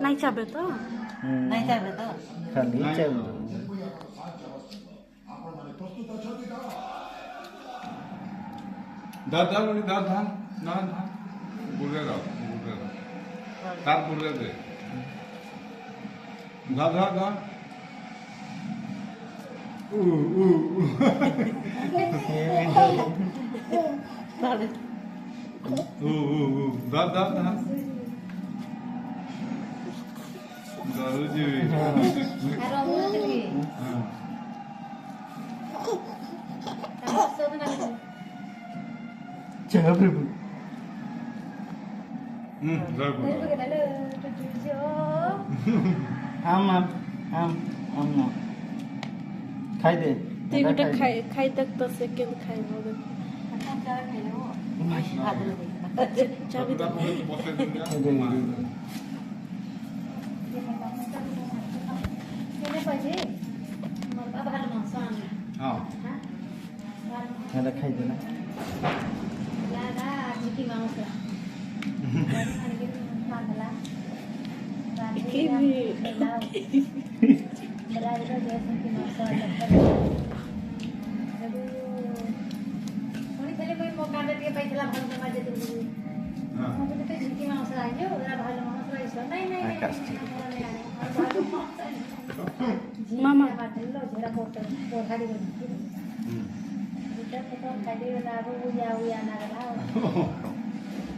नहीं चाबे तो नहीं चाहे तो खाली चाबे दाद दाद बोली दाद धान ना धान बुरेगा तार बुरे दे दाद दाद दाद दाद दाद धान दारू जी अरे वो चली चाबे आम आम आम आम ना खाई दे ती गोटे खाई तक तो सेकेंड खाई होगे चाबी दे हाँ हेला खाई दे ना मामा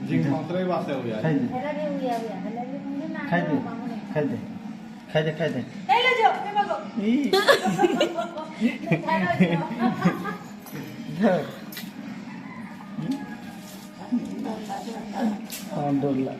जिंग मात्रा ही वास्ते हो यार खाई दे खाई दे खाई दे खाई दे खाई दे ई धर डोला